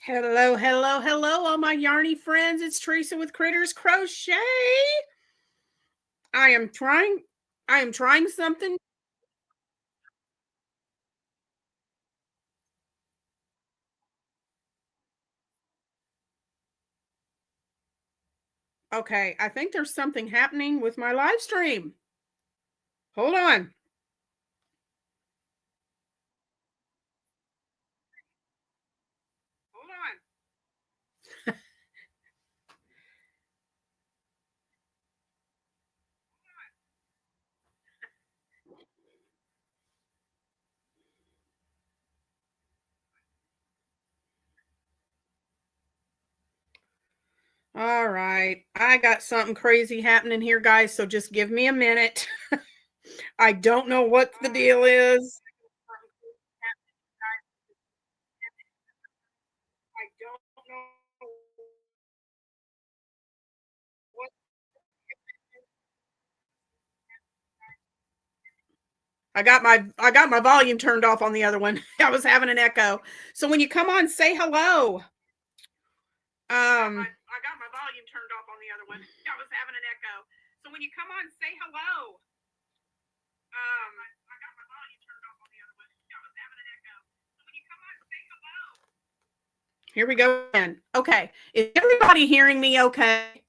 Hello, hello, hello, all my yarny friends. It's Teresa with Critters Crochet. I am trying something. Okay, I think there's something happening with my live stream. Hold on. Hold on. All right. I got something crazy happening here, guys, so just give me a minute. I don't know what the deal is. I don't know what. I got my volume turned off on the other one. I was having an echo. So when you come on, say hello. I got my volume turned off on the other one. I was having an echo. So when you come on, say hello. I got my volume turned off on the other one. I was having an echo. So when you come on, say hello. Here we go again. Okay. Is everybody hearing me okay?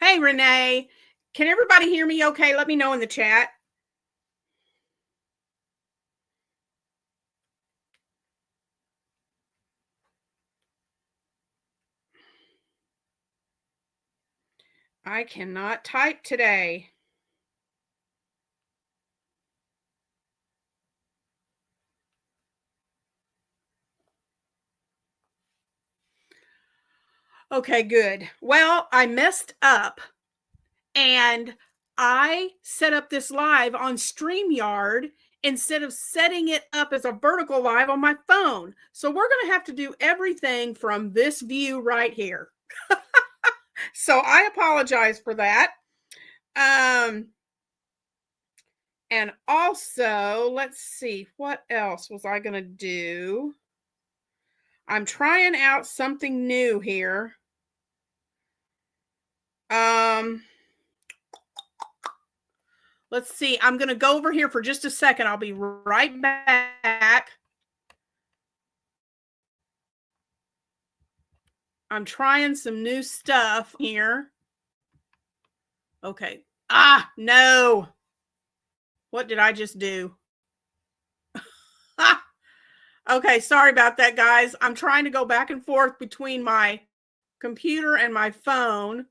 Hey, Renee. Can everybody hear me okay? Let me know in the chat. I cannot type today. Okay, good. Well, I messed up and I set up this live on StreamYard instead of setting it up as a vertical live on my phone. So we're going to have to do everything from this view right here. So I apologize for that. And also, let's see, what else was I going to do? I'm trying out something new here. Let's see. I'm going to go over here for just a second. I'll be right back. I'm trying some new stuff here. Okay. No. What did I just do? Okay, sorry about that, guys. I'm trying to go back and forth between my computer and my phone.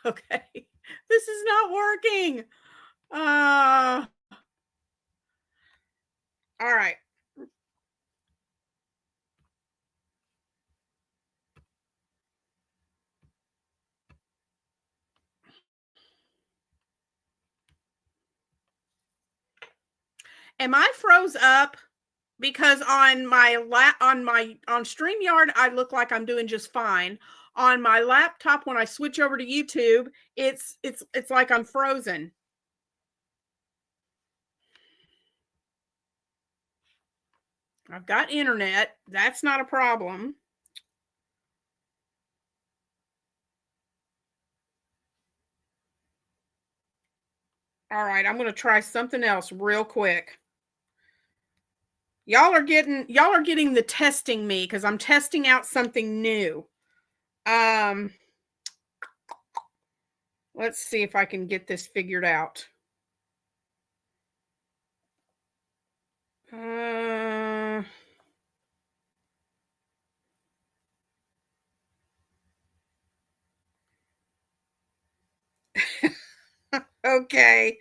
Okay. This is not working. All right. Am I froze up? Because on StreamYard, I look like I'm doing just fine. On my laptop, when I switch over to YouTube, it's like I'm frozen. I've got internet. That's not a problem. All right, I'm going to try something else real quick. Y'all are getting the testing me because I'm testing out something new. Let's see if I can get this figured out. Okay.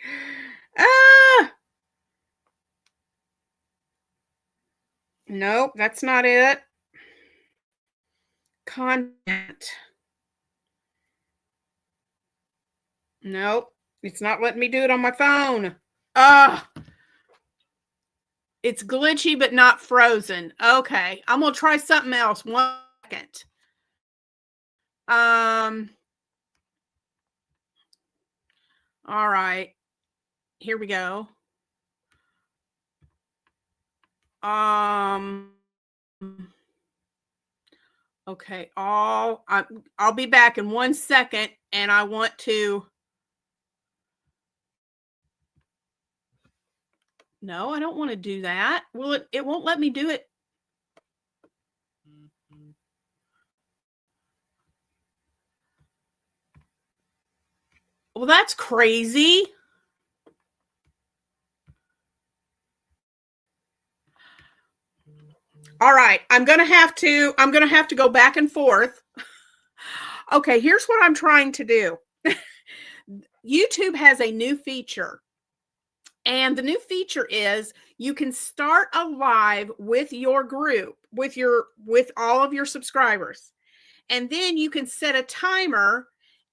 Nope, that's not it. Content. Nope, it's not letting me do it on my phone. It's glitchy, but not frozen. Okay, I'm gonna try something else. 1 second. All right, here we go. Okay, I'll be back in 1 second, and I want to. No, I don't want to do that. Well, it won't let me do it. Well, that's crazy. All right, I'm going to have to go back and forth. Okay, here's what I'm trying to do. YouTube has a new feature. And the new feature is you can start a live with your group, with all of your subscribers. And then you can set a timer,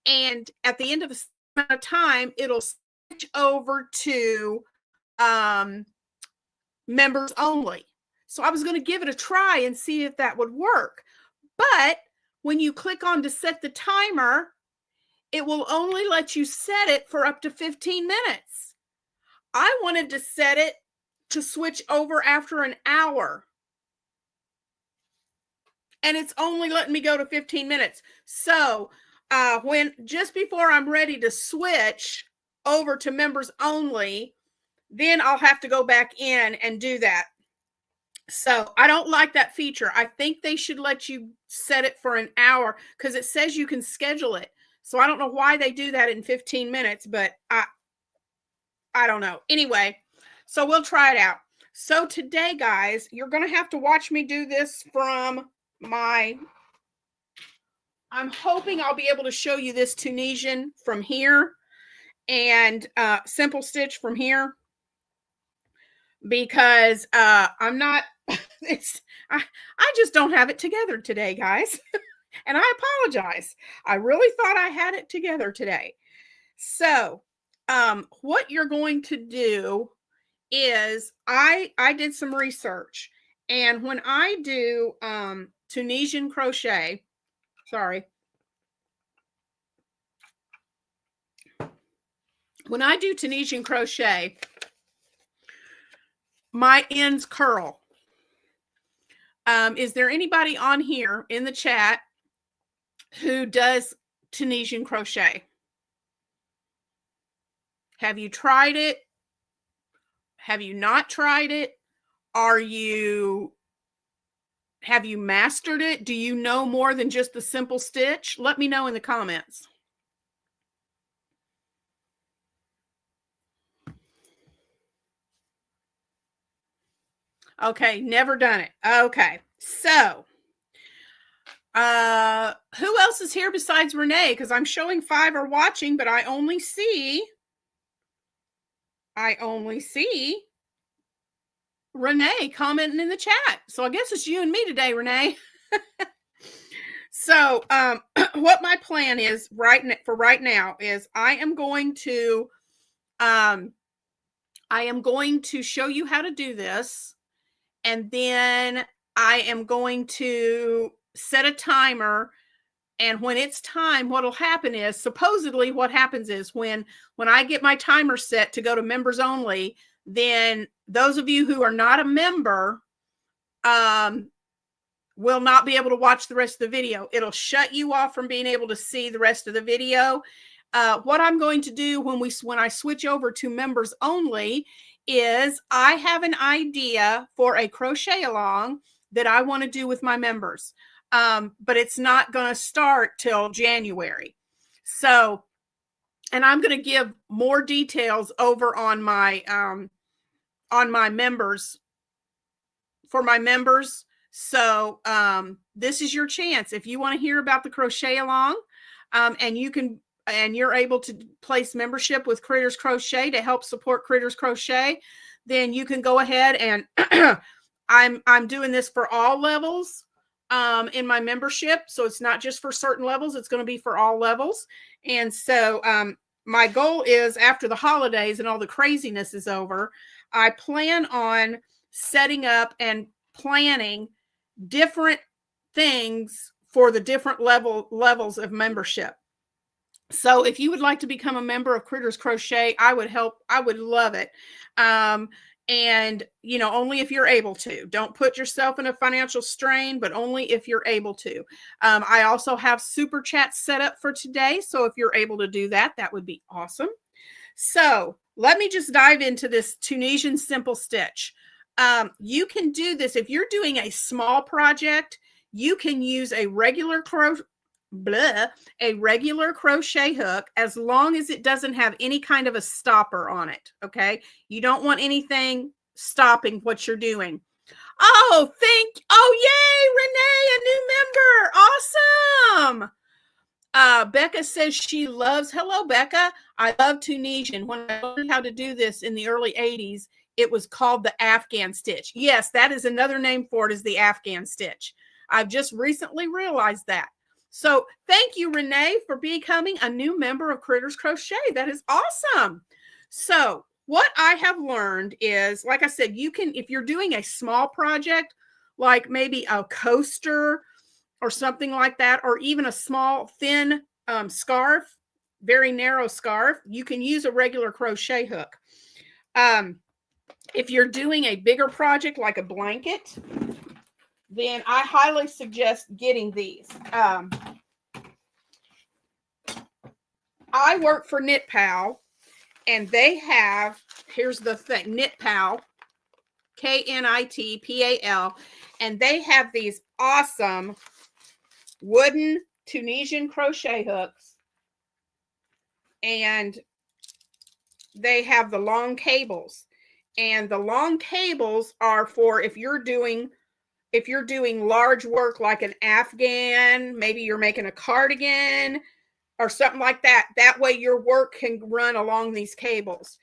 and at the end of a time, it'll switch over to members only. So I was going to give it a try and see if that would work. But when you click on to set the timer, it will only let you set it for up to 15 minutes. I wanted to set it to switch over after an hour. And it's only letting me go to 15 minutes. So just before I'm ready to switch over to members only, then I'll have to go back in and do that. So I don't like that feature. I think they should let you set it for an hour because it says you can schedule it. So I don't know why they do that in 15 minutes, but I don't know. Anyway, so we'll try it out. So today, guys, you're going to have to watch me do this from I'm hoping I'll be able to show you this Tunisian from here and simple stitch from here, because I'm not, I just don't have it together today, guys. And I apologize. I really thought I had it together today. So what you're going to do is I did some research, and when I do Tunisian crochet, when I do Tunisian crochet, my ends curl. Is there anybody on here in the chat who does Tunisian crochet? Have you tried it? Have you not tried it? Have you mastered it? Do you know more than just the simple stitch? Let me know in the comments. Okay, never done it. Okay, so who else is here besides Renee? Because I'm showing 5 are watching, but I only see Renee commenting in the chat. So I guess it's you and me today, Renee. So what my plan is right now is I am going to show you how to do this, and then I am going to set a timer. And when it's time, what'll happen is, supposedly what happens is when I get my timer set to go to members only, then those of you who are not a member will not be able to watch the rest of the video. It'll shut you off from being able to see the rest of the video. What I'm going to do when I switch over to members only is I have an idea for a crochet along that I want to do with my members. But it's not going to start till January. So, and I'm going to give more details over on my members, for my members. So, this is your chance. If you want to hear about the crochet along, and you're able to place membership with Critters Crochet to help support Critters Crochet, then you can go ahead and I'm doing this for all levels in my membership. So it's not just for certain levels, it's going to be for all levels. And so my goal is, after the holidays and all the craziness is over, I plan on setting up and planning different things for the different levels of membership. So if you would like to become a member of Critters Crochet, I would love it. And, only if you're able to. Don't put yourself in a financial strain, but only if you're able to. I also have super chats set up for today. So if you're able to do that, that would be awesome. So let me just dive into this Tunisian simple stitch. You can do this if you're doing a small project. You can use a regular crochet hook, as long as it doesn't have any kind of a stopper on it. Okay, you don't want anything stopping what you're doing. Oh, yay, Renee, a new member. Awesome. Becca says she loves, hello Becca, I love Tunisian. When I learned how to do this in the early 80s, it was called the Afghan stitch. Yes, that is another name for it, is the Afghan stitch. I've just recently realized that. So thank you, Renee, for becoming a new member of Critters Crochet. That is awesome. So what I have learned is, like I said, you can, if you're doing a small project, like maybe a coaster or something like that, or even a small thin scarf, very narrow scarf, you can use a regular crochet hook. If you're doing a bigger project like a blanket, then I highly suggest getting these. I work for Knit Pal, and they have, here's the thing, Knit Pal, KNITPAL, and they have these awesome wooden Tunisian crochet hooks, and they have the long cables, and the long cables are for if you're doing large work like an Afghan, maybe you're making a cardigan or something like that. That way your work can run along these cables.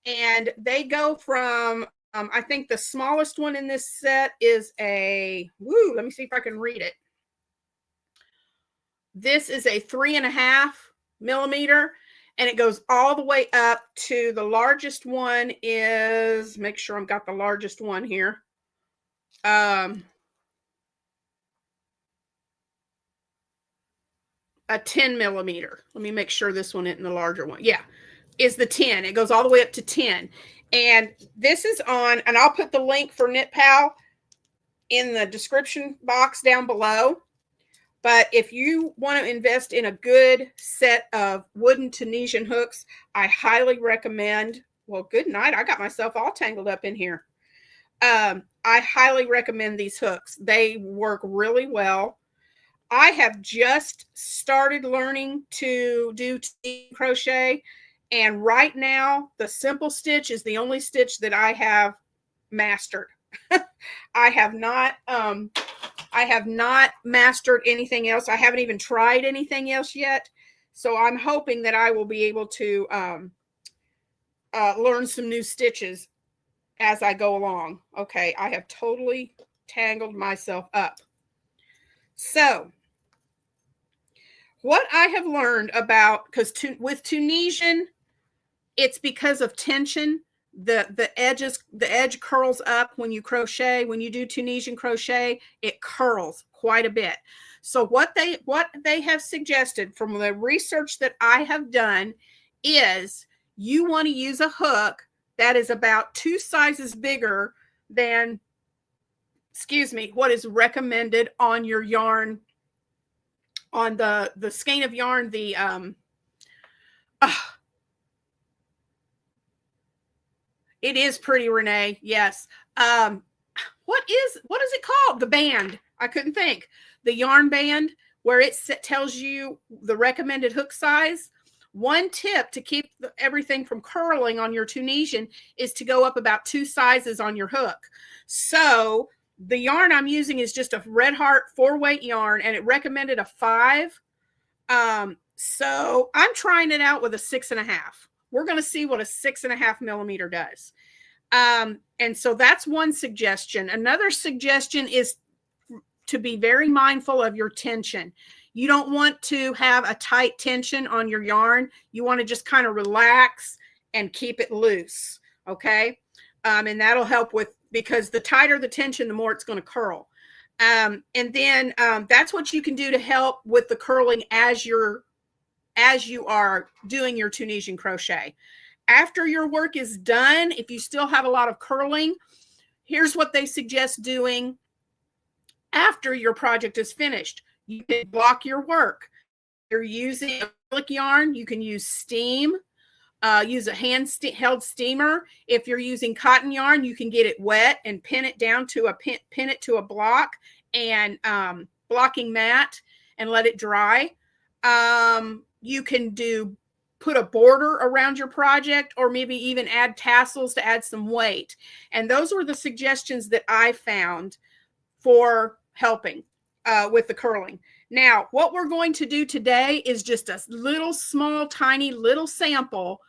And they go from, I think the smallest one in this set is let me see if I can read it. This is a 3.5 millimeter, and it goes all the way up to the largest one is, make sure I've got the largest one here. A 10 millimeter. Let me make sure this one isn't the larger one. Yeah, is the 10. It goes all the way up to 10. And this is on, and I'll put the link for Knit Pal in the description box down below. But if you want to invest in a good set of wooden Tunisian hooks, I highly recommend, well, good night. I got myself all tangled up in here. I highly recommend these hooks. They work really well. I have just started learning to do crochet, and right now the simple stitch is the only stitch that I have mastered. I have not mastered anything else. I haven't even tried anything else yet. So I'm hoping that I will be able to learn some new stitches as I go along. Okay, I have totally tangled myself up. So what I have learned about, because with Tunisian, it's because of tension. The edge curls up when you crochet. When you do Tunisian crochet, it curls quite a bit. So what they have suggested from the research that I have done is you want to use a hook that is about 2 sizes bigger than, what is recommended on your yarn, on the skein of yarn, it is pretty, Renee. Yes. What is it called? The band. I couldn't think. The yarn band, where it tells you the recommended hook size. One tip to keep everything from curling on your Tunisian is to go up about 2 sizes on your hook. So the yarn I'm using is just a Red Heart 4-weight yarn, and it recommended a 5. So I'm trying it out with a 6.5. We're going to see what a 6.5 millimeter does. And so that's one suggestion. Another suggestion is to be very mindful of your tension. You don't want to have a tight tension on your yarn. You want to just kind of relax and keep it loose. Okay. And that'll help with, because the tighter the tension, the more it's going to curl. And then that's what you can do to help with the curling as you are doing your Tunisian crochet. after your work is done, if you still have a lot of curling, here's what they suggest doing after your project is finished. You can block your work. You're using acrylic yarn, you can use steam, use a held steamer. If you're using cotton yarn, you can get it wet and pin it down to a pin it to a block and blocking mat and let it dry. You can put a border around your project, or maybe even add tassels to add some weight. And those were the suggestions that I found for helping with the curling. Now, what we're going to do today is just a little small, tiny little sample,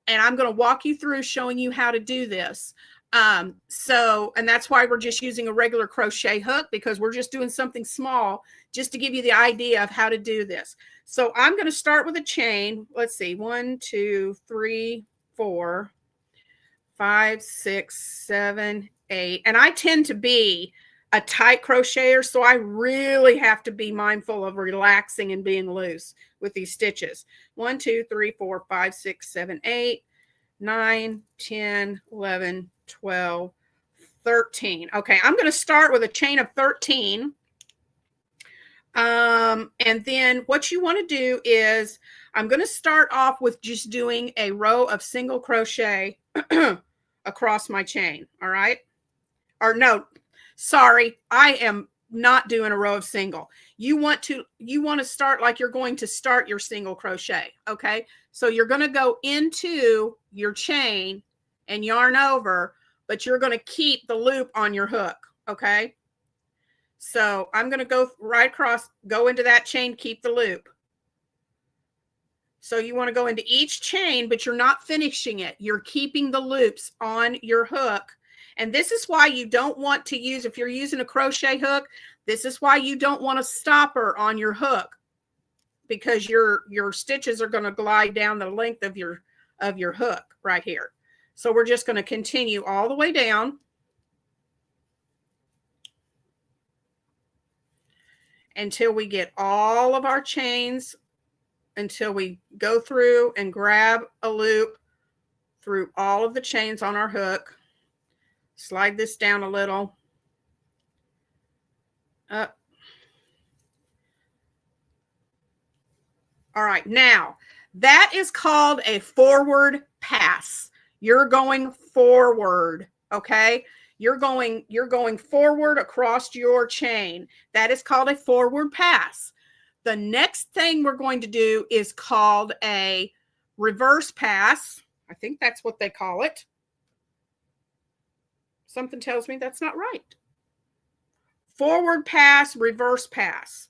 and I'm going to walk you through showing you how to do this. And that's why we're just using a regular crochet hook, because we're just doing something small just to give you the idea of how to do this. So I'm going to start with a chain. Let's see, 1, 2, 3, 4, 5, 6, 7, 8. And I tend to be a tight crocheter, so I really have to be mindful of relaxing and being loose with these stitches. 1, 2, 3, 4, 5, 6, 7, 8, 9, 10, 11, 12, 13. Okay, I'm going to start with a chain of 13. And then what you want to do is I'm going to start off with just doing a row of single crochet across my chain. All right. Or no, sorry, I am not doing a row of single. You want to start like you're going to start your single crochet. Okay. So you're going to go into your chain and yarn over, but you're going to keep the loop on your hook. Okay. So I'm going to go right across, go into that chain, keep the loop. So you want to go into each chain, but you're not finishing it. You're keeping the loops on your hook. And this is why you don't want to use, if you're using a crochet hook, this is why you don't want a stopper on your hook, because your stitches are going to glide down the length of your hook right here. So we're just going to continue all the way down until we get all of our chains, until we go through and grab a loop through all of the chains on our hook. Slide this down a little. Up. All right, now that is called a forward pass. You're going forward, okay? You're going forward across your chain. That is called a forward pass. The next thing we're going to do is called a reverse pass. I think that's what they call it. Something tells me that's not right. Forward pass, reverse pass.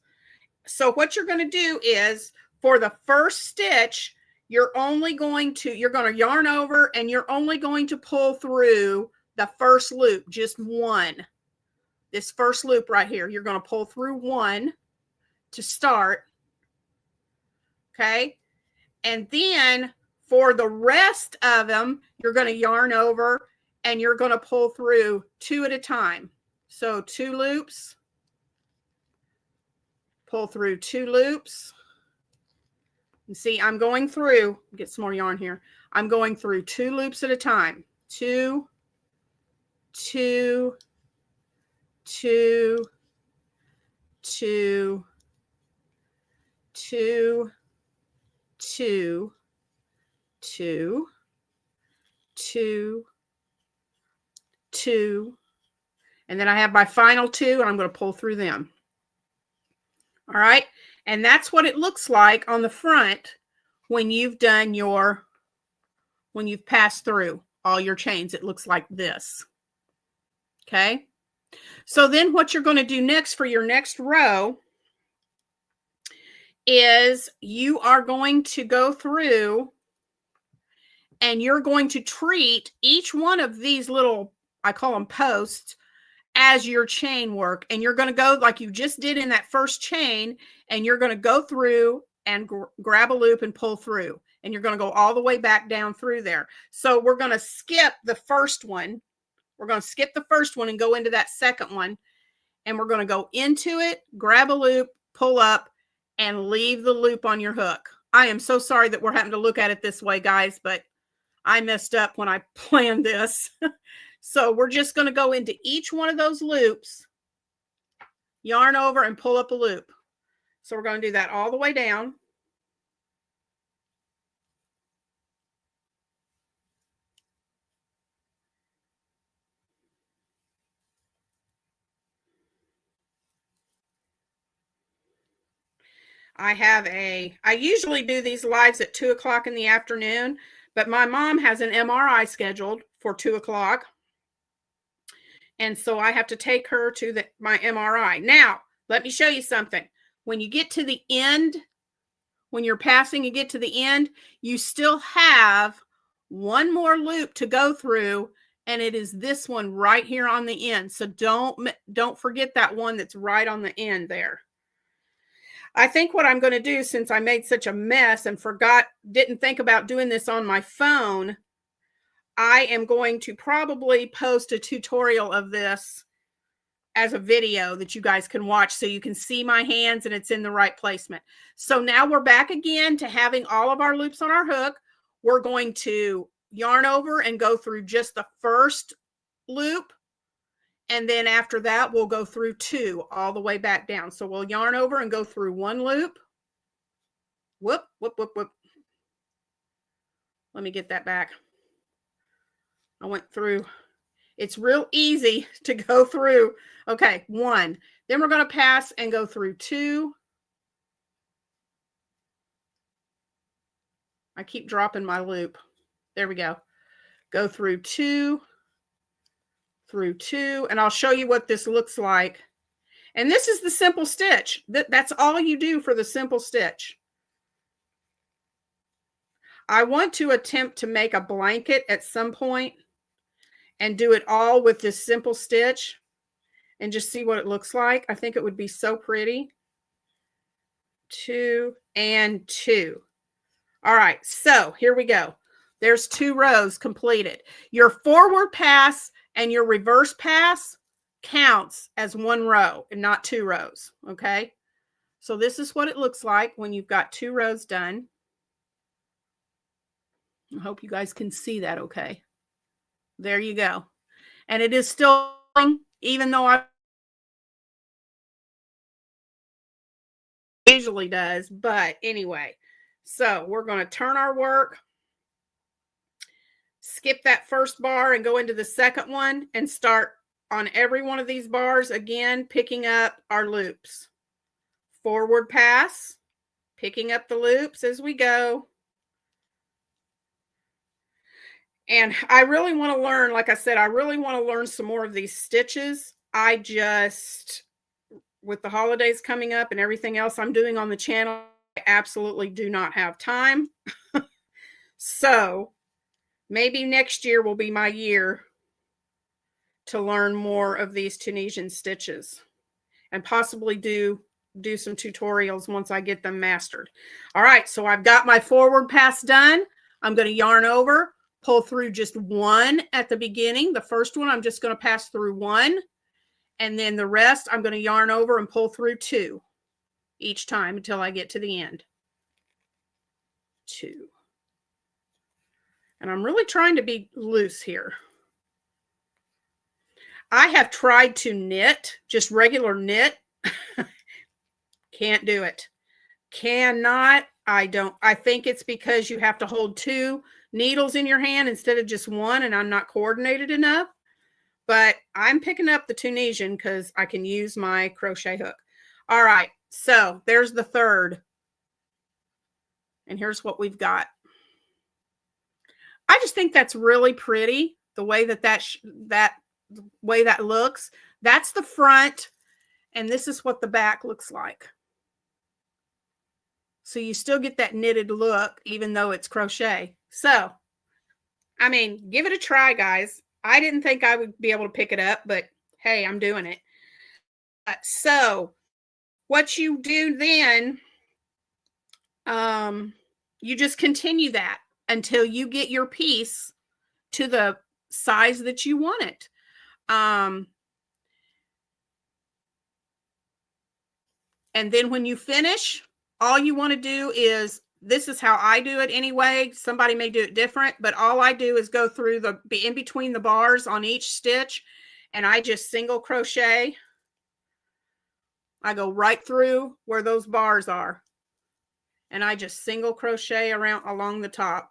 So what you're going to do is, for the first stitch, you're going to yarn over, and you're only going to pull through the first loop, just one. This first loop right here, you're going to pull through one to start. Okay. And then for the rest of them, you're going to yarn over, and you're going to pull through two at a time. So 2 loops, pull through 2 loops. And see, I'm going through, get some more yarn here. I'm going through 2 loops at a time. 2, 2, 2, 2, 2, 2, 2, 2, 2, and then I have my final 2, and I'm going to pull through them. All right. And that's what it looks like on the front when you've done when you've passed through all your chains. It looks like this. Okay. So then what you're going to do next for your next row is you are going to go through, and you're going to treat each one of these little, I call them posts, as your chain work. And you're going to go like you just did in that first chain, and you're going to go through and grab a loop and pull through, and you're going to go all the way back down through there. So we're going to skip the first one. We're going to skip the first one and go into that second one, and we're going to go into it, grab a loop, pull up, and leave the loop on your hook. I am so sorry that we're having to look at it this way, guys, but I messed up when I planned this. So we're just going to go into each one of those loops, yarn over and pull up a loop. So we're going to do that all the way down. I usually do these lives at 2 o'clock in the afternoon, but my mom has an MRI scheduled for 2 o'clock. And so I have to take her to my MRI. Now, let me show you something. When you get to the end, when you're passing, you get to the end, you still have one more loop to go through, and it is this one right here on the end. So don't forget that one that's right on the end there. I think what I'm going to do, since I made such a mess and didn't think about doing this on my phone, I am going to probably post a tutorial of this as a video that you guys can watch so you can see my hands and it's in the right placement. So now we're back again to having all of our loops on our hook. We're going to yarn over and go through just the first loop. And then after that, we'll go through 2 all the way back down. So we'll yarn over and go through 1 loop. Whoop, whoop, whoop, whoop. Let me get that back. I went through. It's real easy to go through. Okay, 1. Then we're going to pass and go through 2. I keep dropping my loop. There we go. Go through 2. Through 2, and I'll show you what this looks like. And this is the simple stitch. That's all you do for the simple stitch. I want to attempt to make a blanket at some point and do it all with this simple stitch and just see what it looks like. I think it would be so pretty. 2 and 2. All right, so here we go. There's 2 rows completed. Your forward pass and your reverse pass counts as 1 row and not 2 rows, okay? So this is what it looks like when you've got 2 rows done. I hope you guys can see that okay. There you go. And it is still, even though I usually does, but anyway. So we're going to turn our work, skip that first bar and go into the second one and start on every one of these bars again, picking up our loops. Forward pass, picking up the loops as we go. And I really want to learn, like I said, I really want to learn some more of these stitches. I just, with the holidays coming up and everything else I'm doing on the channel, I absolutely do not have time. So maybe next year will be my year to learn more of these Tunisian stitches and possibly do some tutorials once I get them mastered. All right, so I've got my forward pass done. I'm going to yarn over, pull through just 1 at the beginning. The first one, I'm just going to pass through 1. And then the rest, I'm going to yarn over and pull through 2 each time until I get to the end. 2. And I'm really trying to be loose here. I have tried to knit, just regular knit. Can't do it. Cannot. I think it's because you have to hold 2 needles in your hand instead of just 1, and I'm not coordinated enough. But I'm picking up the Tunisian because I can use my crochet hook. All right, so there's the third. And here's what we've got. I just think that's really pretty, the way that way that looks. That's the front, and this is what the back looks like. So you still get that knitted look, even though it's crochet. So, I mean, give it a try, guys. I didn't think I would be able to pick it up, but hey, I'm doing it. So what you do then, you just continue that until you get your piece to the size that you want it. And then when you finish, all you want to do is this is how I do it anyway. Somebody may do it different, but all I do is go through be in between the bars on each stitch, and I just single crochet. I go right through where those bars are, and I just single crochet around along the top.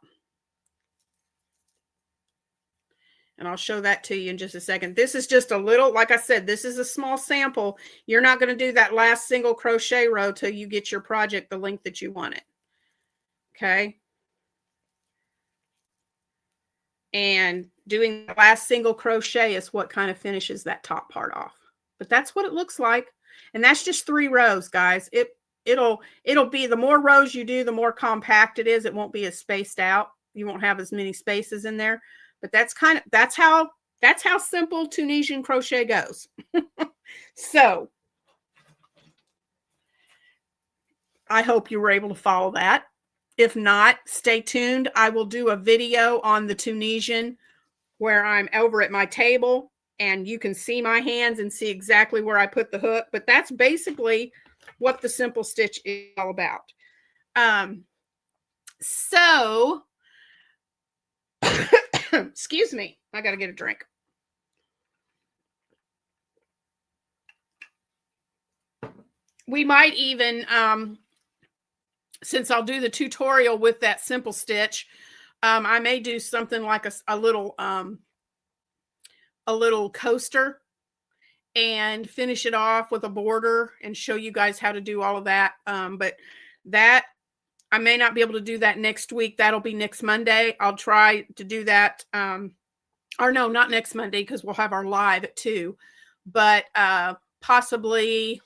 And I'll show that to you in just a second. This is just a little, like I said, this is a small sample. You're not going to do that last single crochet row till you get your project the length that you want it. Okay. And doing the last single crochet is what kind of finishes that top part off. But that's what it looks like. And that's just 3 rows, guys. It'll be, the more rows you do, the more compact it is. It won't be as spaced out. You won't have as many spaces in there. But that's how simple Tunisian crochet goes. So I hope you were able to follow that. If not, stay tuned. I will do a video on the Tunisian where I'm over at my table and you can see my hands and see exactly where I put the hook. But that's basically what the simple stitch is all about. So excuse me, I got to get a drink. We might even, since I'll do the tutorial with that simple stitch, I may do something like a little coaster and finish it off with a border and show you guys how to do all of that. But that, I may not be able to do that next week. That'll be next Monday. I'll try to do that. Or no, not next Monday, because we'll have our live at 2. But possibly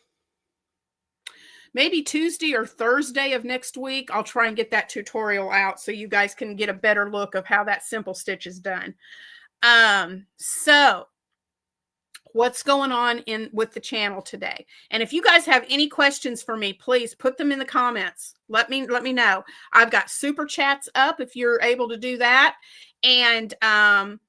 maybe Tuesday or Thursday of next week, I'll try and get that tutorial out so you guys can get a better look of how that simple stitch is done. So what's going on with the channel today? And if you guys have any questions for me, please put them in the comments. Let me know. I've got super chats up if you're able to do that. And I'm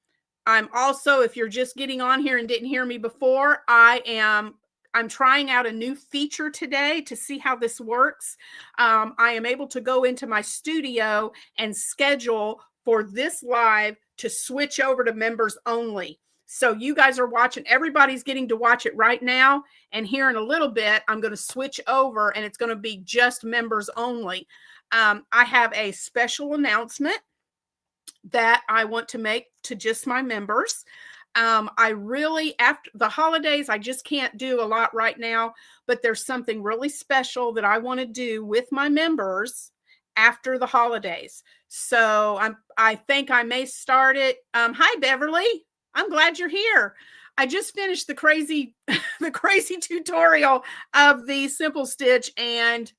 also, if you're just getting on here and didn't hear me before, I'm trying out a new feature today to see how this works. I am able to go into my studio and schedule for this live to switch over to members only. So you guys are watching, everybody's getting to watch it right now. And here in a little bit, I'm going to switch over and it's going to be just members only. I have a special announcement that I want to make to just my members. I really, after the holidays, I just can't do a lot right now, but there's something really special that I want to do with my members after the holidays. So I think I may start it. Hi, Beverly. I'm glad you're here. I just finished the crazy tutorial of the simple stitch, and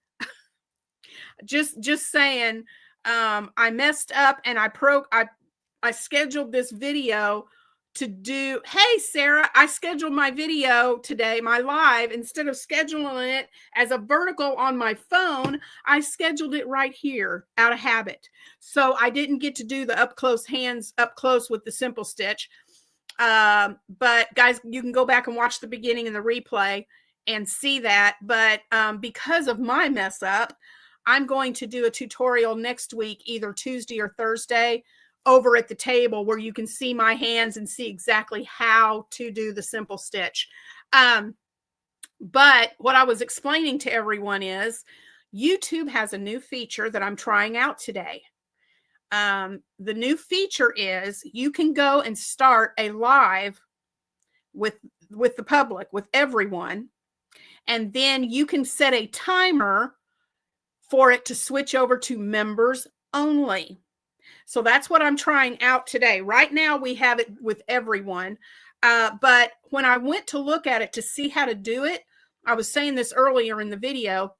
just saying, I messed up and I scheduled this video to do. Hey, Sarah, I scheduled my video today, my live, instead of scheduling it as a vertical on my phone, I scheduled it right here out of habit. So I didn't get to do the hands up close with the simple stitch. But guys, you can go back and watch the beginning and the replay and see that. But because of my mess up, I'm going to do a tutorial next week, either Tuesday or Thursday, over at the table where you can see my hands and see exactly how to do the simple stitch. But what I was explaining to everyone is YouTube has a new feature that I'm trying out today. The new feature is you can go and start a live with the public, with everyone, and then you can set a timer for it to switch over to members only. So that's what I'm trying out today. Right now we have it with everyone, but when I went to look at it to see how to do it, I was saying this earlier in the video,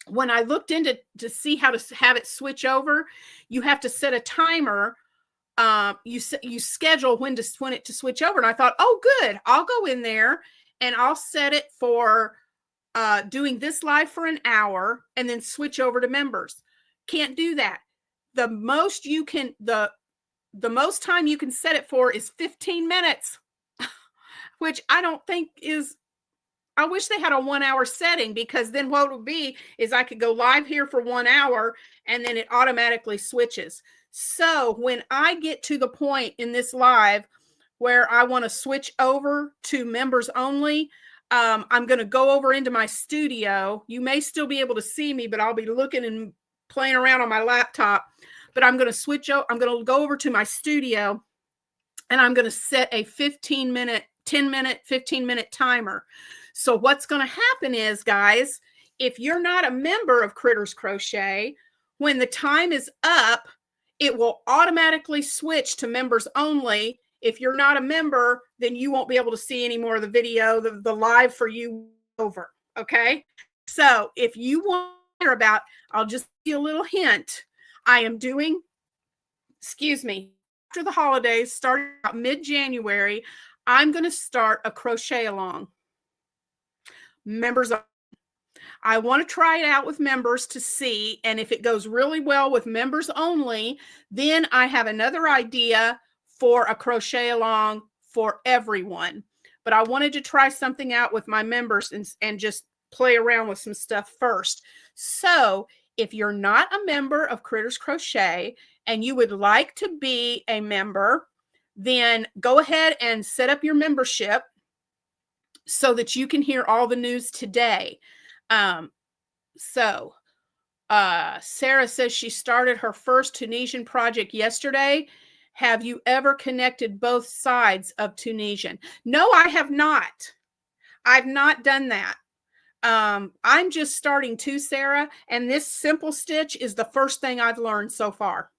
when I looked into to see how to have it switch over, you have to set a timer. You schedule when it to switch over. And I thought, oh, good. I'll go in there and I'll set it for doing this live for an hour and then switch over to members. Can't do that. The most time you can set it for is 15 minutes, which I don't think is I wish they had a 1 hour setting, because then what it would be is I could go live here for 1 hour and then it automatically switches. So when I get to the point in this live where I want to switch over to members only, I'm going to go over into my studio. You may still be able to see me, but I'll be looking and playing around on my laptop. But I'm going to switch out. I'm going to go over to my studio and I'm going to set a 15-minute, 10-minute, 15-minute timer. So what's going to happen is, guys, if you're not a member of Critters Crochet, when the time is up, it will automatically switch to members only. If you're not a member, then you won't be able to see any more of the video, the live for you over. Okay. So if you want to hear about, I'll just give you a little hint. I am doing, after the holidays, starting about mid-January, I'm going to start a crochet along. Members, I want to try it out with members to see. And if it goes really well with members only, then I have another idea for a crochet along for everyone. But I wanted to try something out with my members and just play around with some stuff first. So if you're not a member of Critters Crochet and you would like to be a member, then go ahead and set up your membership so that you can hear all the news today. Sarah says she started her first Tunisian project yesterday. Have you ever connected both sides of Tunisian? No, I have not. I've not done that. I'm just starting too, Sarah, and this simple stitch is the first thing I've learned so far.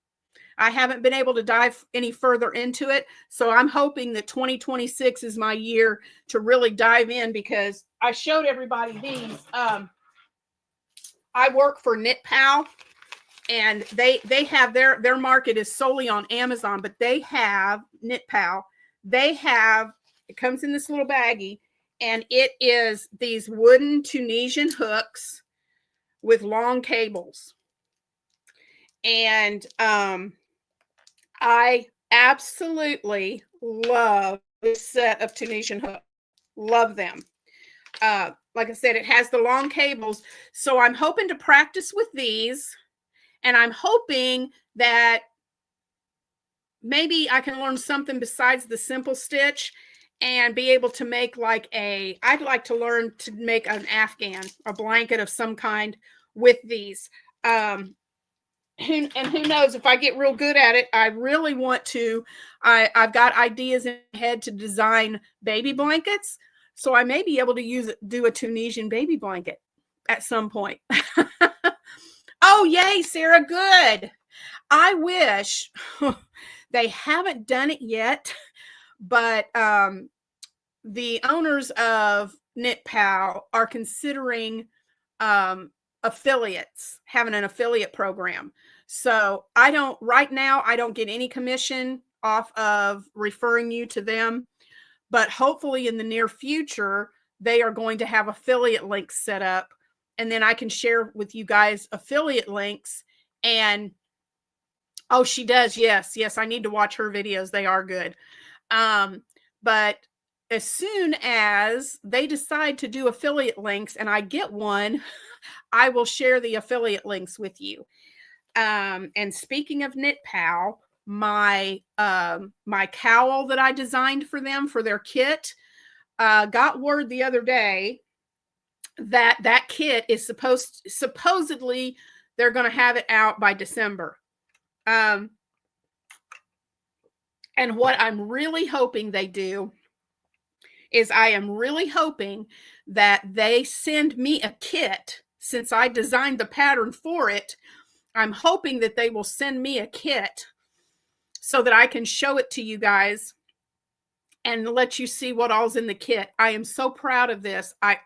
I haven't been able to dive any further into it, so I'm hoping that 2026 is my year to really dive in, because I showed everybody these. I work for KnitPal, and they have their market is solely on Amazon, but they have KnitPal. They have, it comes in this little baggie, and it is these wooden Tunisian hooks with long cables. And I absolutely love this set of Tunisian hooks. Love them. Like I said, it has the long cables. So I'm hoping to practice with these. And I'm hoping that maybe I can learn something besides the simple stitch and be able to make like I'd like to learn to make an Afghan, a blanket of some kind with these. And who knows, if I get real good at it, I really want to, I've got ideas in my head to design baby blankets. So I may be able to do a Tunisian baby blanket at some point. Oh, yay, Sarah, good. I wish they haven't done it yet, but the owners of KnitPal are considering affiliates, having an affiliate program. So right now, I don't get any commission off of referring you to them, but hopefully in the near future, they are going to have affiliate links set up, and then I can share with you guys affiliate links. And oh, she does. Yes. I need to watch her videos. They are good. But as soon as they decide to do affiliate links and I get one, I will share the affiliate links with you. And speaking of KnitPal, my cowl that I designed for them for their kit, got word the other day that kit is supposedly they're going to have it out by December. And what I'm really hoping they do is I am really hoping that they send me a kit, since I designed the pattern for it. I'm hoping that they will send me a kit so that I can show it to you guys and let you see what all's in the kit. I am so proud of this. I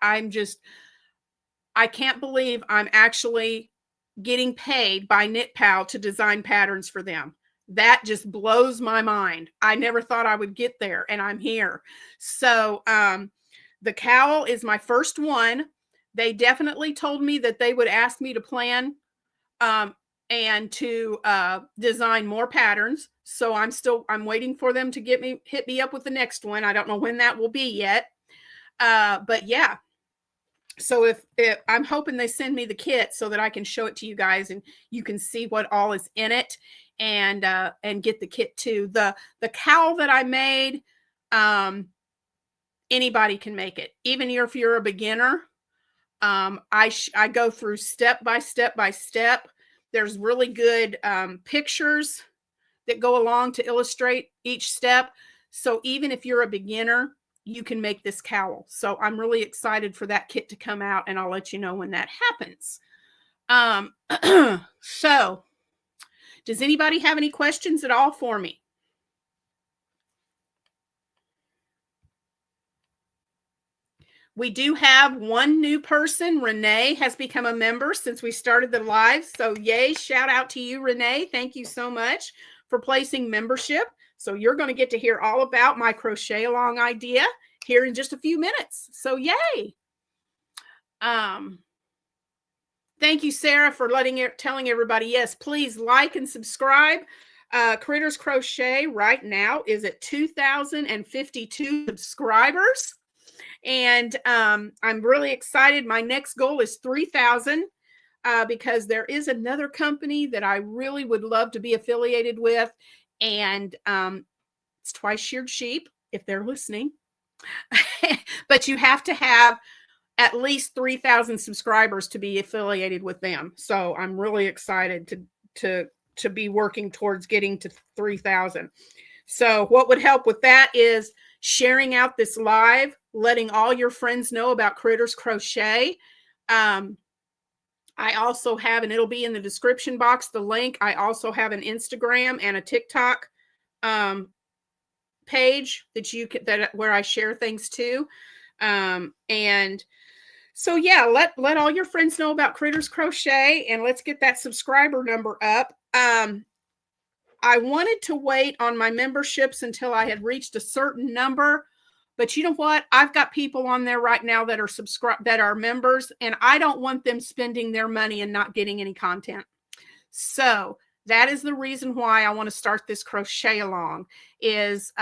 can't believe I'm actually getting paid by KnitPal to design patterns for them. That just blows my mind. I never thought I would get there, and I'm here. So the cowl is my first one. They definitely told me that they would ask me to plan and to design more patterns. So I'm waiting for them to hit me up with the next one. I don't know when that will be yet. But yeah, So if I'm hoping they send me the kit so that I can show it to you guys and you can see what all is in it, and get the kit too. The cowl that I made, anybody can make it, even if you're a beginner. I go through step by step by step. There's really good pictures that go along to illustrate each step. So even if you're a beginner, you can make this cowl. So I'm really excited for that kit to come out, and I'll let you know when that happens. So does anybody have any questions at all for me? We do have one new person. Renee has become a member since we started the live. So yay, shout out to you, Renee. Thank you so much for placing membership. So you're going to get to hear all about my crochet along idea here in just a few minutes. So yay. Thank you, Sarah, for telling everybody, yes, please like and subscribe. Critters Crochet right now is at 2,052 subscribers. And I'm really excited. My next goal is 3,000 because there is another company that I really would love to be affiliated with. And it's Twice Sheared Sheep, if they're listening. But you have to have at least 3,000 subscribers to be affiliated with them. So I'm really excited to be working towards getting to 3,000. So what would help with that is sharing out this live, letting all your friends know about Critters Crochet. I also have, and it'll be in the description box, the link. I also have an Instagram and a TikTok page where I share things too. And so yeah, let all your friends know about Critters Crochet, and let's get that subscriber number up. I wanted to wait on my memberships until I had reached a certain number, but you know what? I've got people on there right now that are members, and I don't want them spending their money and not getting any content. So that is the reason why I want to start this crochet along, is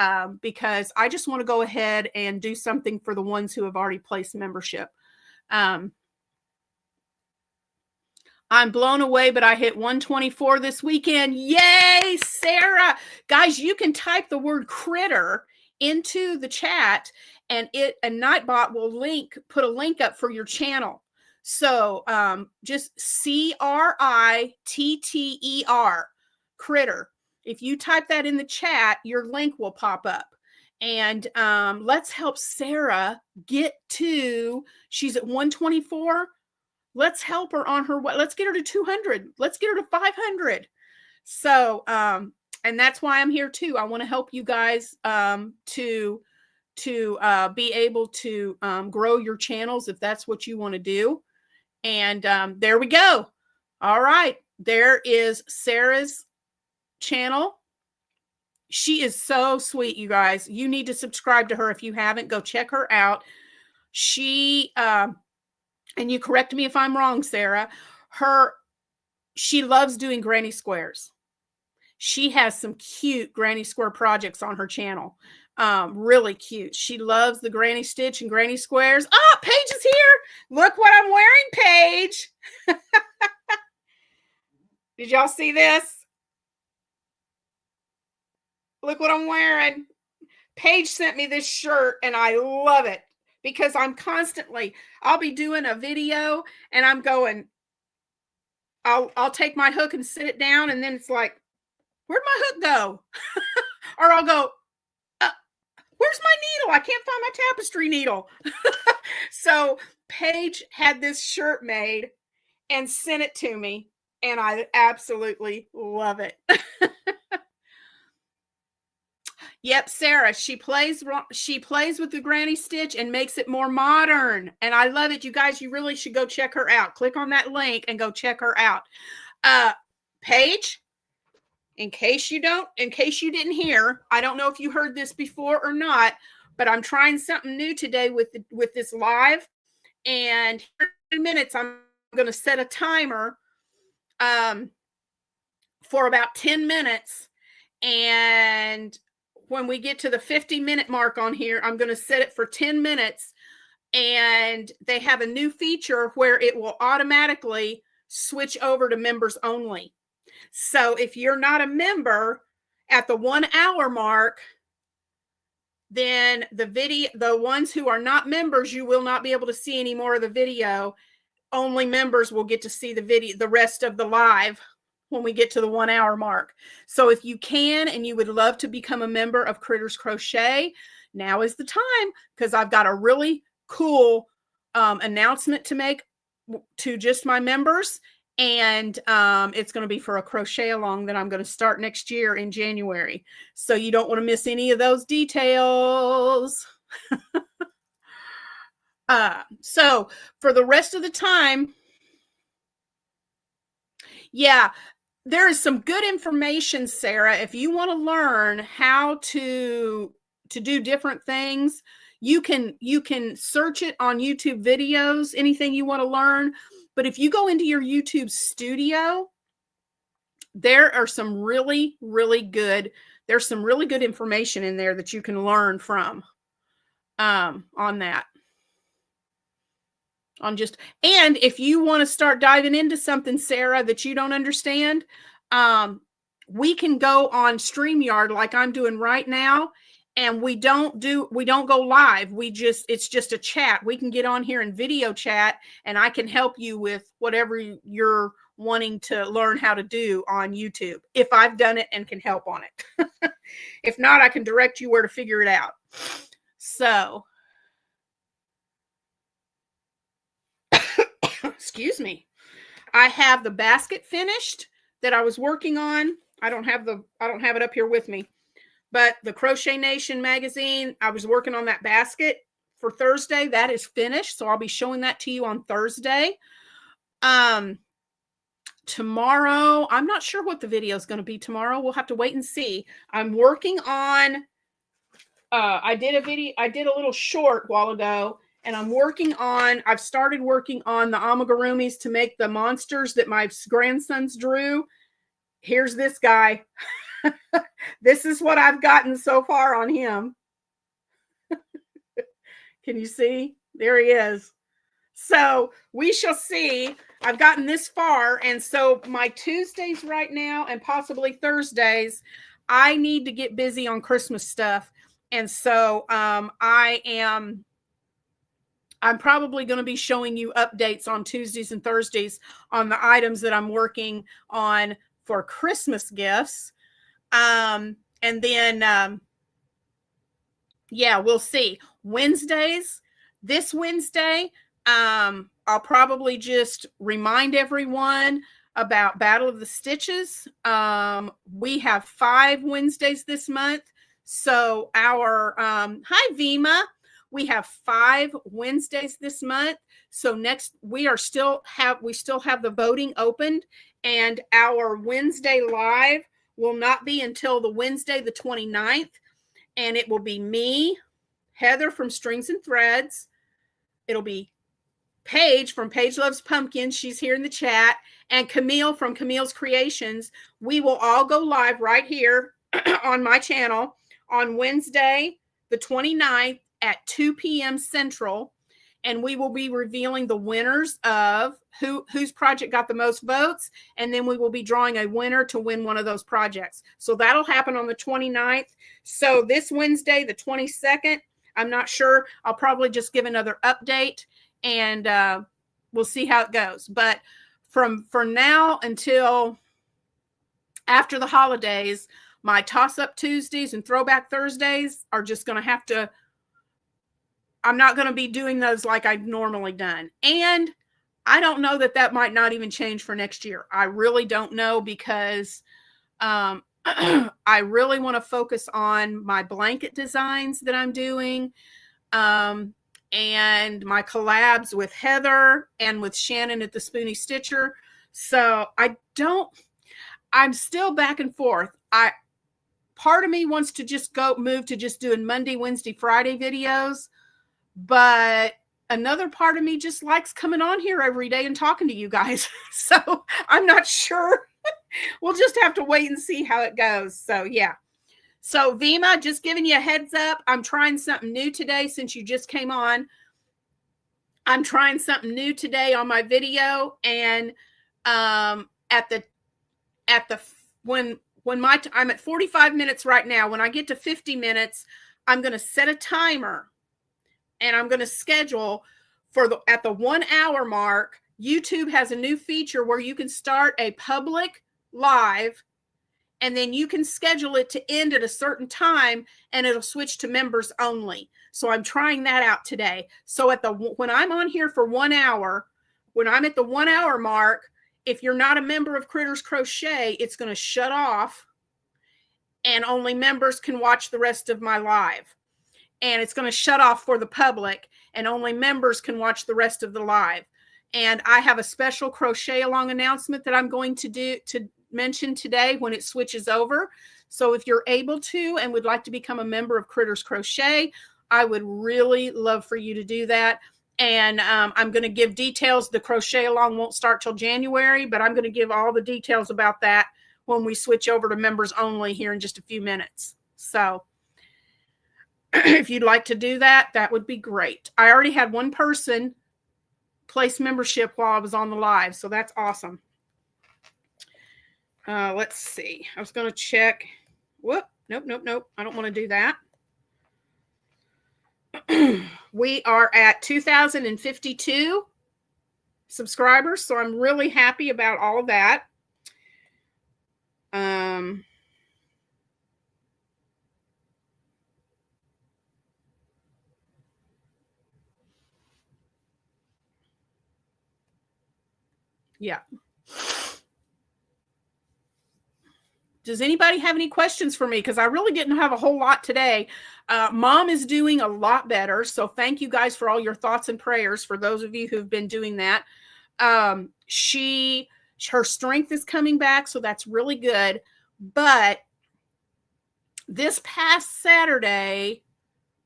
because I just want to go ahead and do something for the ones who have already placed membership. I'm blown away, but I hit 124 this weekend. Yay, Sarah. Guys, you can type the word critter into the chat, and Nightbot will put a link up for your channel. So just CRITTER, critter. If you type that in the chat, your link will pop up. And let's help Sarah get to, she's at 124. Let's help her on her way. Let's get her to 200. Let's get her to 500. So, and that's why I'm here too. I want to help you guys to be able to grow your channels if that's what you want to do. And there we go. All right. There is Sarah's channel. She is so sweet, you guys. You need to subscribe to her. If you haven't, go check her out. She, and you correct me if I'm wrong, Sarah, she loves doing granny squares. She has some cute granny square projects on her channel. Really cute. She loves the granny stitch and granny squares. Oh, Paige is here. Look what I'm wearing, Paige. Did y'all see this? Look what I'm wearing. Paige sent me this shirt and I love it because I'll be doing a video and I'm going, I'll take my hook and sit it down, and then it's like, where'd my hook go? Or I'll go, where's my needle? I can't find my tapestry needle. So Paige had this shirt made and sent it to me, and I absolutely love it. Yep, Sarah, she plays with the granny stitch and makes it more modern. And I love it. You guys, you really should go check her out. Click on that link and go check her out. Paige, in case you didn't hear, I don't know if you heard this before or not, but I'm trying something new today with this live. And in 2 minutes, I'm going to set a timer for about 10 minutes. And when we get to the 50-minute mark on here, I'm going to set it for 10 minutes. and they have a new feature where it will automatically switch over to members only. So if you're not a member at the 1 hour mark, then the ones who are not members, you will not be able to see any more of the video. Only members will get to see the rest of the live when we get to the 1 hour mark. So if you can and you would love to become a member of Critters Crochet, now is the time, because I've got a really cool announcement to make to just my members. And it's going to be for a crochet along that I'm going to start next year in January. So you don't want to miss any of those details. So for the rest of the time, yeah, there is some good information, Sarah. If you want to learn how to do different things, you can search it on YouTube videos, anything you want to learn. But if you go into your YouTube studio, there are some really, really good, there's some really good information in there that you can learn from on that. And if you want to start diving into something, Sarah, that you don't understand, we can go on StreamYard like I'm doing right now, and we don't go live. It's just a chat. We can get on here and video chat, and I can help you with whatever you're wanting to learn how to do on YouTube, if I've done it and can help on it. If not, I can direct you where to figure it out. So excuse me. I have the basket finished that I was working on. I don't have it up here with me, but the Crochet Nation magazine, I was working on that basket for Thursday. That is finished. So I'll be showing that to you on Thursday. Tomorrow, I'm not sure what the video is going to be tomorrow. We'll have to wait and see. I'm working on, I did a little short while ago. And I've started working on the amigurumis to make the monsters that my grandsons drew. Here's this guy. This is what I've gotten so far on him. Can you see? There he is. So we shall see. I've gotten this far. And so my Tuesdays right now and possibly Thursdays, I need to get busy on Christmas stuff. And so I'm probably going to be showing you updates on Tuesdays and Thursdays on the items that I'm working on for Christmas gifts. And then, yeah, we'll see. Wednesdays, this Wednesday, I'll probably just remind everyone about Battle of the Stitches. We have 5 Wednesdays this month. So hi, Vima. We have 5 Wednesdays this month. So next we still have the voting opened, and our Wednesday live will not be until the Wednesday, the 29th. And it will be me, Heather from Strings and Threads. It'll be Paige from Paige Loves Pumpkins. She's here in the chat. And Camille from Camille's Creations. We will all go live right here on my channel on Wednesday, the 29th. At 2 p.m. Central, and we will be revealing the winners of whose project got the most votes, and then we will be drawing a winner to win one of those projects. So that'll happen on the 29th. So this Wednesday, the 22nd, I'm not sure. I'll probably just give another update, and we'll see how it goes. But for now until after the holidays, my Toss-Up Tuesdays and Throwback Thursdays are just going to have to, I'm not going to be doing those like I've normally done. And I don't know that might not even change for next year. I really don't know, because I really want to focus on my blanket designs that I'm doing, and my collabs with Heather and with Shannon at the Spoonie Stitcher. So I'm still back and forth. Part of me wants to just move to just doing Monday, Wednesday, Friday videos. But another part of me just likes coming on here every day and talking to you guys. So I'm not sure. We'll just have to wait and see how it goes. So yeah. So Vima, just giving you a heads up. I'm trying something new today since you just came on. I'm trying something new today on my video, and at the when I'm at 45 minutes right now. When I get to 50 minutes, I'm going to set a timer, and I'm going to schedule for at the 1 hour mark. YouTube has a new feature where you can start a public live, and then you can schedule it to end at a certain time, and it'll switch to members only. So I'm trying that out today. So when I'm on here for 1 hour, when I'm at the 1 hour mark, if you're not a member of Critters Crochet, it's going to shut off, and only members can watch the rest of my live. And it's going to shut off for the public, and only members can watch the rest of the live. And I have a special crochet along announcement that I'm going to mention today when it switches over. So if you're able to and would like to become a member of Critters Crochet, I would really love for you to do that. And I'm going to give details. The crochet along won't start till January, but I'm going to give all the details about that when we switch over to members only here in just a few minutes. So if you'd like to do that, that would be great. I already had one person place membership while I was on the live, so that's awesome. Let's see. I was going to check. Whoop. Nope. I don't want to do that. We are at 2,052 subscribers, so I'm really happy about all of that. Yeah. Does anybody have any questions for me? Because I really didn't have a whole lot today. Mom is doing a lot better. So thank you guys for all your thoughts and prayers for those of you who've been doing that. Her strength is coming back, so that's really good. But this past Saturday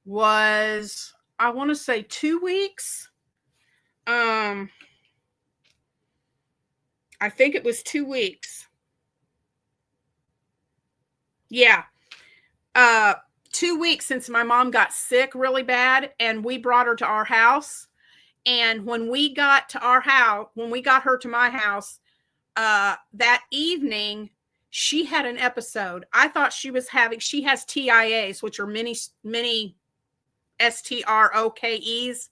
was, I want to say, 2 weeks. I think it was 2 weeks. Yeah. 2 weeks since my mom got sick really bad, and we brought her to our house. And when we got her to my house, that evening, she had an episode. I thought she has TIAs, which are mini STROKEs.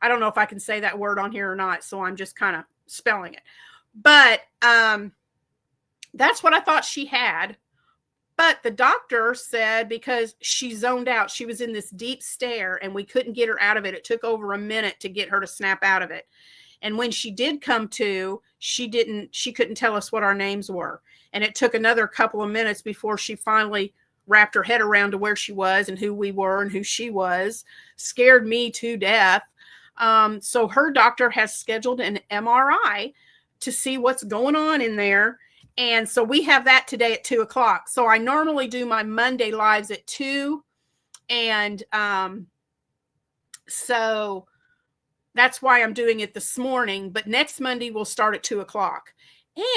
I don't know if I can say that word on here or not, so I'm just kind of spelling it. But that's what I thought she had. But the doctor said, because she zoned out, she was in this deep stare, and we couldn't get her out of it. It took over a minute to get her to snap out of it. And when she did come to, she couldn't tell us what our names were. And it took another couple of minutes before she finally wrapped her head around to where she was and who we were and who she was. Scared me to death. So her doctor has scheduled an MRI to see what's going on in there. And so we have that today at 2:00. So I normally do my Monday lives at 2. And so that's why I'm doing it this morning. But next Monday we'll start at 2:00.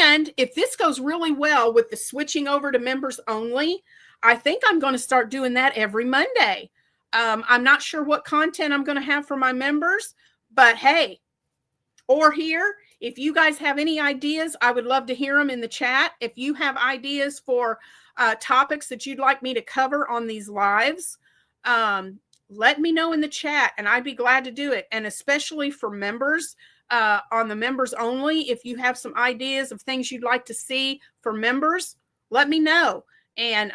And if this goes really well with the switching over to members only, I think I'm going to start doing that every Monday. I'm not sure what content I'm going to have for my members, but hey, or here, if you guys have any ideas, I would love to hear them in the chat. If you have ideas for topics that you'd like me to cover on these lives, let me know in the chat, and I'd be glad to do it. And especially for members, on the members only, if you have some ideas of things you'd like to see for members, let me know. And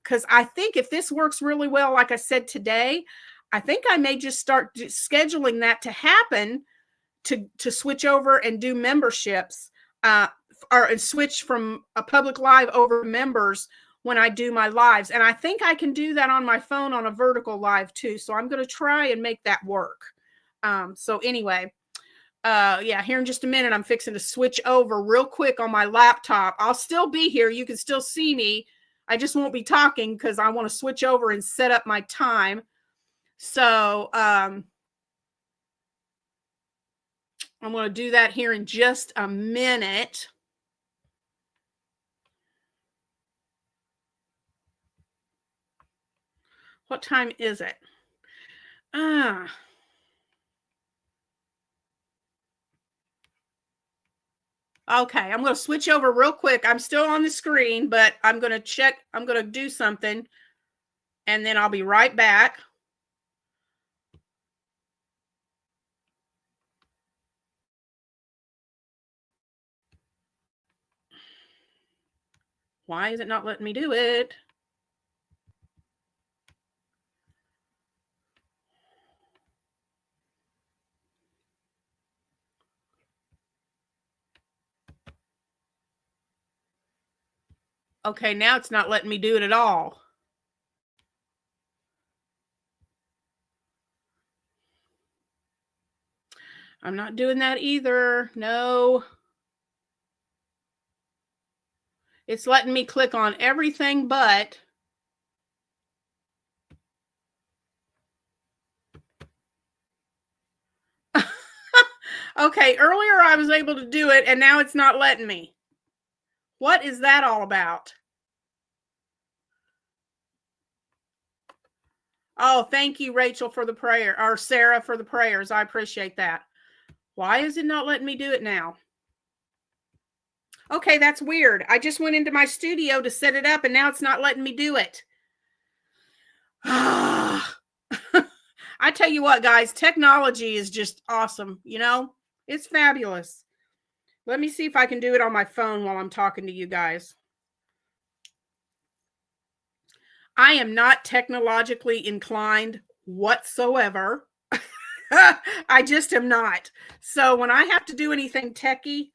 because I think if this works really well, like I said today, I think I may just start scheduling that to happen, to switch over and do memberships, or switch from a public live over to members when I do my lives. And I think I can do that on my phone on a vertical live too. So I'm going to try and make that work. So anyway, yeah, here in just a minute, I'm fixing to switch over real quick on my laptop. I'll still be here. You can still see me. I just won't be talking because I want to switch over and set up my time. So, I'm going to do that here in just a minute. What time is it? Okay, I'm going to switch over real quick. I'm still on the screen, but I'm going to check. I'm going to do something, and then I'll be right back. Why is it not letting me do it? Okay, now it's not letting me do it at all. I'm not doing that either. No. It's letting me click on everything but. Okay, earlier I was able to do it and now it's not letting me. What is that all about? Oh, thank you, Rachel, for the prayer, or Sarah for the prayers. I appreciate that. Why is it not letting me do it now? Okay, that's weird. I just went into my studio to set it up and now it's not letting me do it. I tell you what, guys, technology is just awesome. You know, it's fabulous. Let me see if I can do it on my phone while I'm talking to you guys. I am not technologically inclined whatsoever. I just am not. So when I have to do anything techie,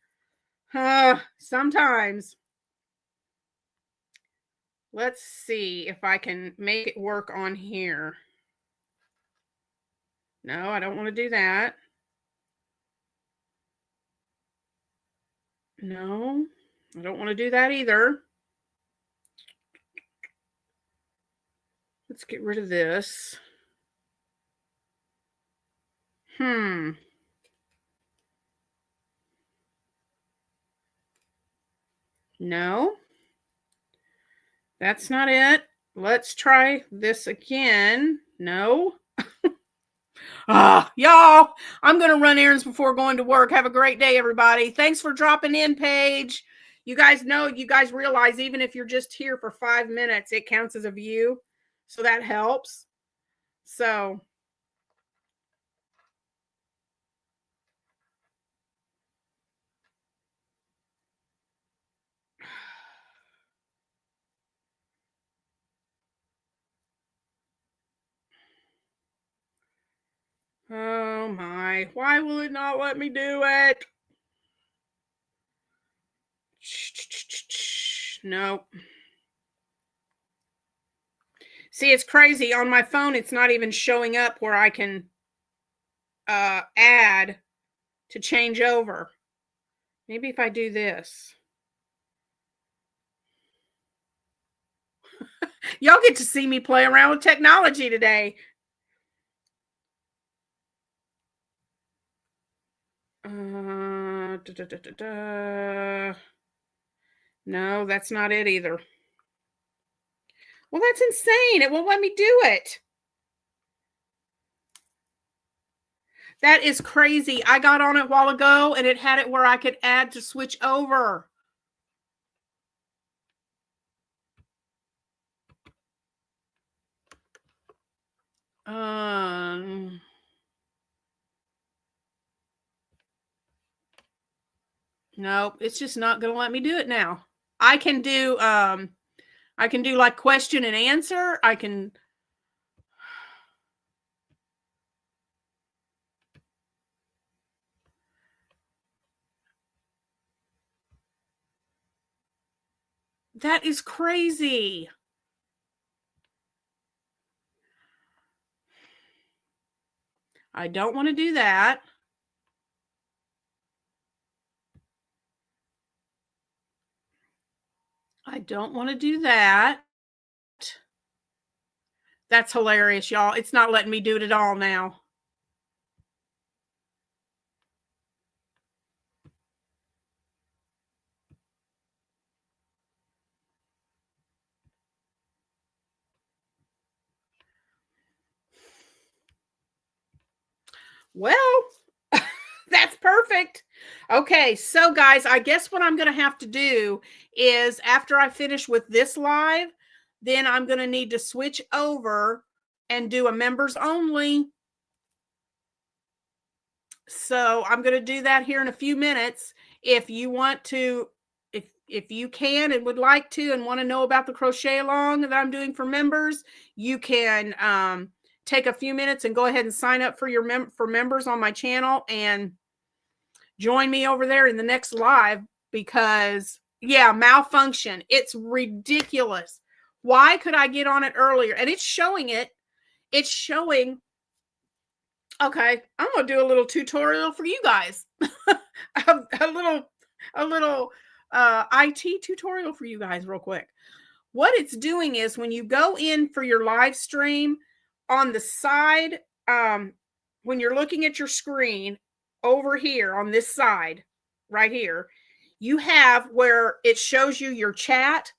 sometimes. Let's see if I can make it work on here. No, I don't want to do that. No, I don't want to do that either. Let's get rid of this. No, that's not it. Let's try this again. No. Y'all, I'm going to run errands before going to work. Have a great day, everybody. Thanks for dropping in, Paige. You guys know, you guys realize even if you're just here for 5 minutes, it counts as a view. So that helps. So, oh my, why will it not let me do it? Nope. See, it's crazy. On my phone, it's not even showing up where I can add to change over. Maybe if I do this. Y'all get to see me play around with technology today. No, that's not it either. Well, that's insane. It won't let me do it. That is crazy. I got on it a while ago and it had it where I could add to switch over. Nope, it's just not going to let me do it now. I can do like question and answer. I can. That is crazy. I don't want to do that. I don't want to do that. That's hilarious, y'all. It's not letting me do it at all now. Well, That's perfect. Okay, so guys, I guess what I'm going to have to do is after I finish with this live, then I'm going to need to switch over and do a members only. So I'm going to do that here in a few minutes. If you want to, if you can and would like to and want to know about the crochet along that I'm doing for members, you can take a few minutes and go ahead and sign up for your members on my channel and join me over there in the next live, because yeah, malfunction. It's ridiculous. Why could I get on it earlier? And it's showing it. It's showing. Okay, I'm gonna do a little tutorial for you guys. a little IT tutorial for you guys real quick. What it's doing is when you go in for your live stream on the side, when you're looking at your screen over here on this side, right here, you have where it shows you your chat.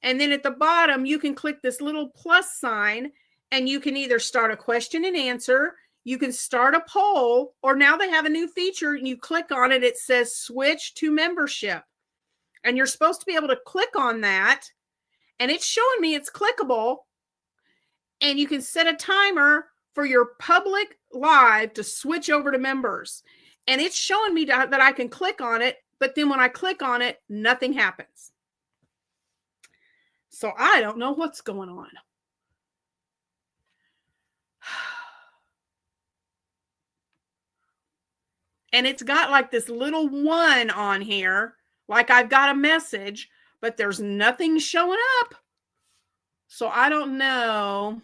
And then at the bottom, you can click this little plus sign and you can either start a question and answer, you can start a poll, or now they have a new feature and you click on it. It says switch to membership. And you're supposed to be able to click on that. And it's showing me it's clickable. And you can set a timer for your public live to switch over to members. And it's showing me that I can click on it. But then when I click on it, nothing happens. So I don't know what's going on. And it's got like this little 1 on here, like I've got a message, but there's nothing showing up. So I don't know.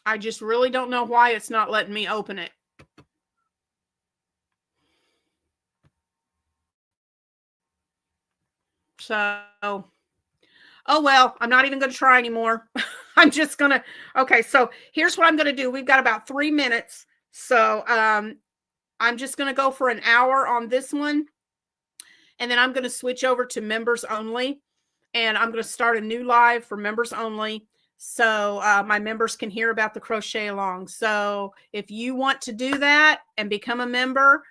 I just really don't know why it's not letting me open it. So, oh, well, I'm not even going to try anymore. I'm just going to, okay, so here's what I'm going to do. We've got about 3 minutes. So I'm just going to go for an hour on this one. And then I'm going to switch over to members only. And I'm going to start a new live for members only. So my members can hear about the crochet along. So if you want to do that and become a member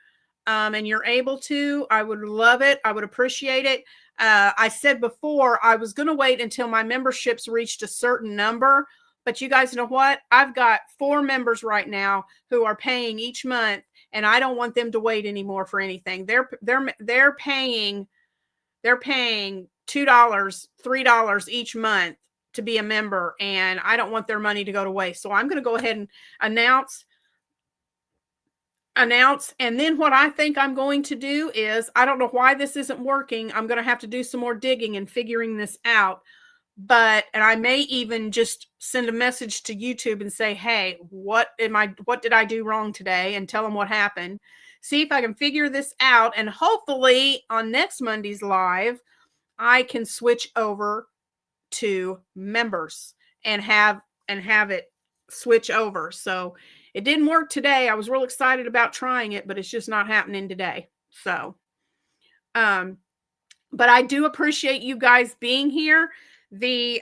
and you're able to, I would love it. I would appreciate it. I said before, I was going to wait until my memberships reached a certain number, but you guys know what? I've got 4 members right now who are paying each month, and I don't want them to wait anymore for anything. They're paying $2, $3 each month to be a member, and I don't want their money to go to waste. So I'm going to go ahead and announce. And then what I think I'm going to do is, I don't know why this isn't working. I'm going to have to do some more digging and figuring this out. And I may even just send a message to YouTube and say, hey, what did I do wrong today? And tell them what happened. See if I can figure this out. And hopefully on next Monday's live, I can switch over to members and have it switch over. So it didn't work today. I was real excited about trying it, but it's just not happening today. So, but I do appreciate you guys being here. The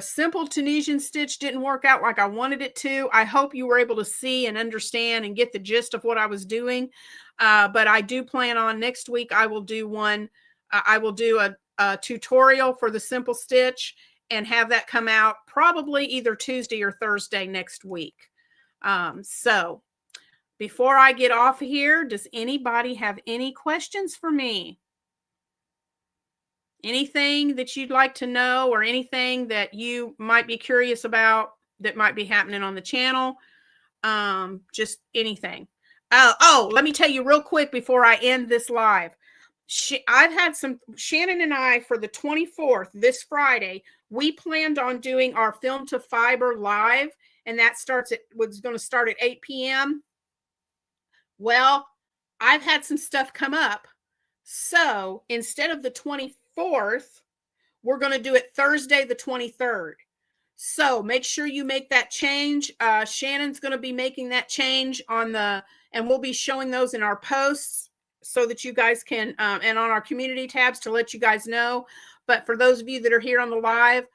simple Tunisian stitch didn't work out like I wanted it to. I hope you were able to see and understand and get the gist of what I was doing. But I do plan on next week, I will do one. I will do a tutorial for the simple stitch and have that come out probably either Tuesday or Thursday next week. So before I get off of here, does anybody have any questions for me? Anything that you'd like to know, or anything that you might be curious about that might be happening on the channel? Just anything. Oh, let me tell you real quick before I end this live. I've had Shannon and I, for the 24th, this Friday, we planned on doing our Film to Fiber live, and that was going to start at 8 p.m. Well, I've had some stuff come up. So instead of the 24th, we're going to do it Thursday, the 23rd. So make sure you make that change. Shannon's going to be making that change and we'll be showing those in our posts so that you guys can, and on our community tabs to let you guys know. But for those of you that are here on the live,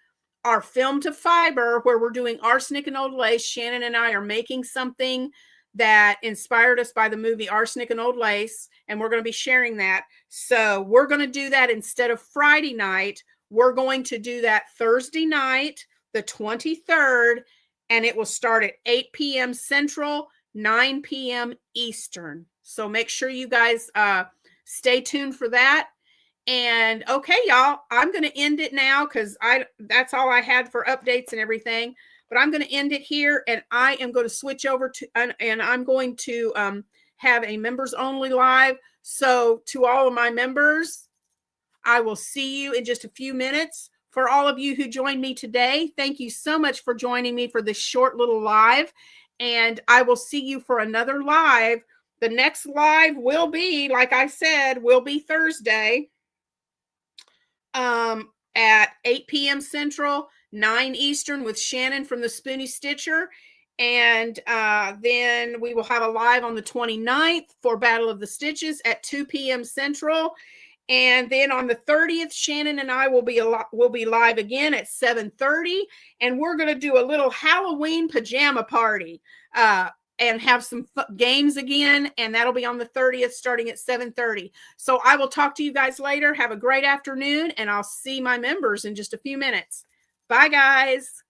our Film to Fiber, where we're doing Arsenic and Old Lace, Shannon and I are making something that inspired us by the movie Arsenic and Old Lace, and we're going to be sharing that. So we're going to do that instead of Friday night. We're going to do that Thursday night, the 23rd, and it will start at 8 p.m. Central, 9 p.m. Eastern. So make sure you guys stay tuned for that. And okay, y'all, I'm going to end it now because that's all I had for updates and everything. But I'm going to end it here, and I am going to switch over to, and I'm going to have a members only live. So to all of my members, I will see you in just a few minutes. For all of you who joined me today, thank you so much for joining me for this short little live. And I will see you for another live. The next live will be, like I said, will be Thursday at 8 p.m. Central, 9 Eastern with Shannon from the Spoonie Stitcher. And then we will have a live on the 29th for Battle of the Stitches at 2 p.m. Central. And then on the 30th, Shannon and I will be live again at 7:30, and we're going to do a little Halloween pajama party and have some games again, and that'll be on the 30th starting at 7:30. So I will talk to you guys later. Have a great afternoon, and I'll see my members in just a few minutes. Bye, guys.